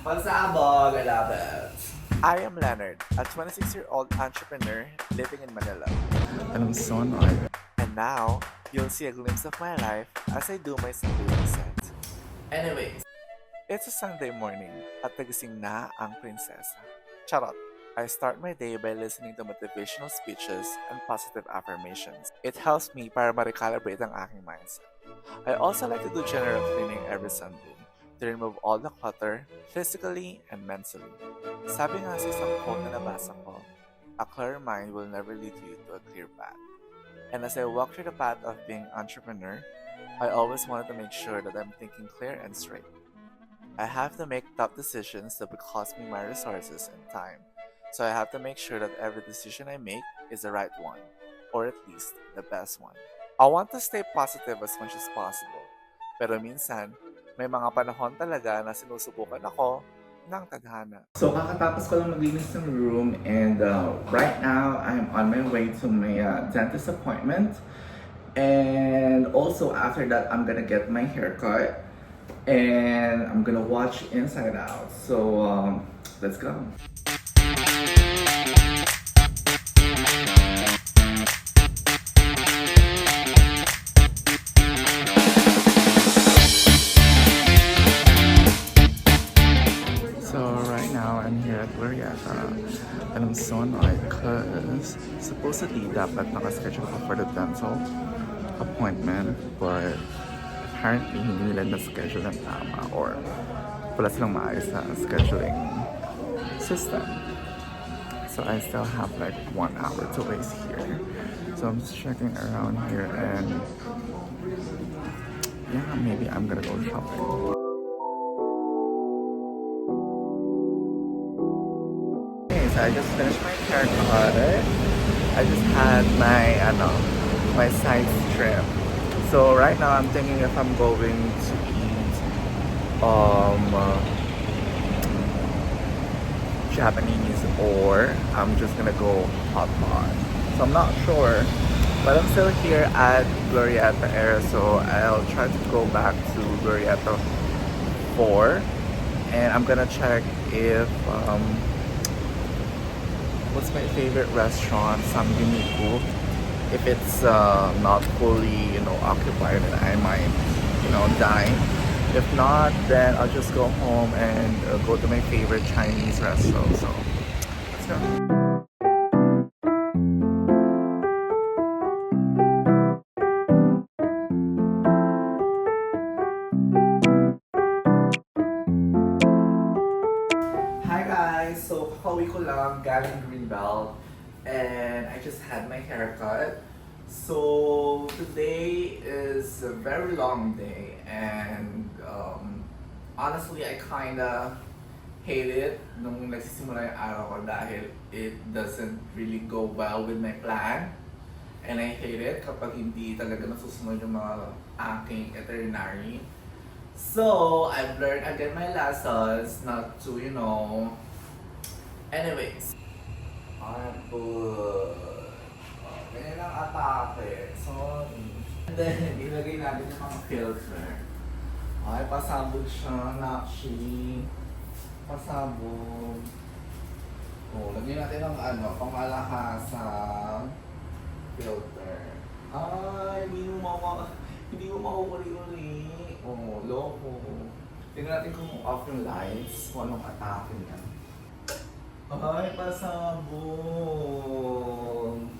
Pansabog, I love it. I am Leonard, a 26-year-old entrepreneur living in Manila. And I'm so annoyed. And now, you'll see a glimpse of my life as I do my Sunday reset. Anyways, it's a Sunday morning at nagising na ang prinsesa. Charot! I start my day by listening to motivational speeches and positive affirmations. It helps me para ma-recalibrate ang aking mindset. I also like to do general cleaning every Sunday to remove all the clutter, physically and mentally. Sabi nga sa isang quote na nabasa ko, a clear mind will never lead you to a clear path. And as I walk through the path of being an entrepreneur, I always wanted to make sure that I'm thinking clear and straight. I have to make tough decisions that will cost me my resources and time. So I have to make sure that every decision I make is the right one, or at least the best one. I want to stay positive as much as possible. Pero minsan, may mga panahon talaga na sinusubukan ako ng tadhana. So kakatapos ko lang maglinis ng room and right now I'm on my way to my dentist appointment. And also after that I'm gonna get my hair cut and I'm gonna watch Inside Out. So let's go. And I'm so annoyed because supposedly dapat nakaschedule ko for the dental appointment, but apparently hindi nila na-schedule ng tama or wala silang maayos na scheduling system. So I still have like 1 hour to waste here. So I'm just checking around here and yeah, maybe I'm gonna go shopping. I just finished my haircut. I just had my side trim. So right now I'm thinking if I'm going to eat Japanese or I'm just gonna go hot pot. So I'm not sure, but I'm still here at Glorieta area, so I'll try to go back to Glorieta 4 and I'm gonna check if what's my favorite restaurant, Samginiku. If it's not fully, occupied, then I might, dine. If not, then I'll just go home and go to my favorite Chinese restaurant. So, let's go. So, kakauwi ko lang galing Greenbelt and I just had my haircut. So, today is a very long day and honestly, I kinda hate it nung nagsisimula yung araw ko dahil it doesn't really go well with my plan. And I hate it kapag hindi talaga nasusunod yung mga aking itinerary. So, I've learned again my lessons not to, anyways. Ganyan lang atake. Sorry. And then, ilagay natin yung mga filter. Ay, pasabog siya, actually. Pasabog. Lagyan natin ng pangmalahasang filter. Ay, hindi mo makuuli-uli. Loko. Tingnan natin kung off yung lights, kung anong atake niya. Ay, pasabog.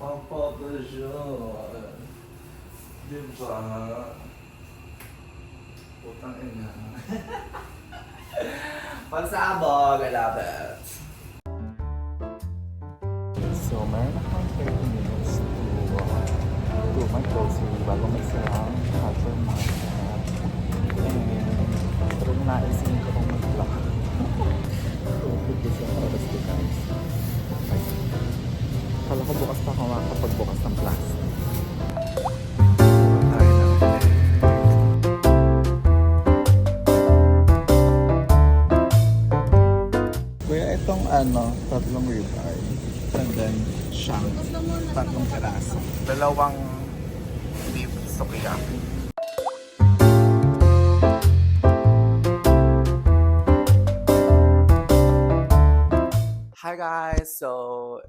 Pampapasyon. Diba? Putang ina. Pasabog, I love it. So, meron akong 30 minutes to do my grocery bago magsara ang hypermarket. And pero naisin ko kung mag-vlog. Kasi ang oras ko guys. Kala ko bukas pa ako makakapagbukas ng plastic. Kuya, itong tatlong ribeye. And then siyang tatlong peraso. Dalawang beef sukiyaki.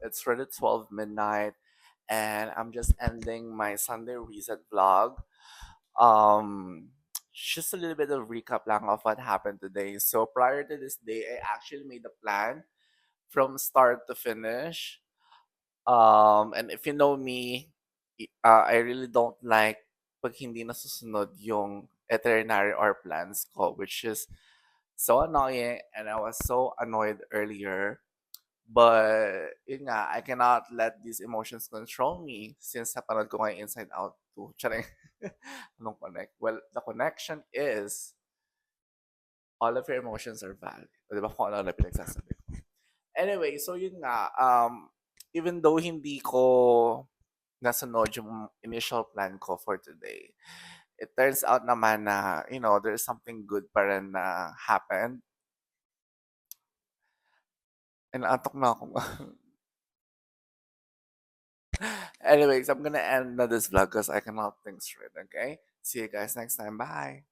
It's already 12 midnight, and I'm just ending my Sunday reset vlog. Um, just a little bit of recap lang of what happened today. So prior to this day, I actually made a plan from start to finish. And if you know me, I really don't like pag hindi nasusunod yung itinerary or plans ko, which is so annoying, and I was so annoyed earlier. But yun nga, I cannot let these emotions control me since napanood ko nga yung Inside Out 2. Charing. Anong connect? Well, the connection is all of your emotions are valid. O, di ba kung ano na pinagsasabi ko? Anyway, so yun nga, even though hindi ko nasunod yung initial plan ko for today, it turns out naman na, there's something good pa rin na happened. And antok na ako. Anyways, I'm gonna end na this vlog because I cannot think straight, okay? See you guys next time. Bye!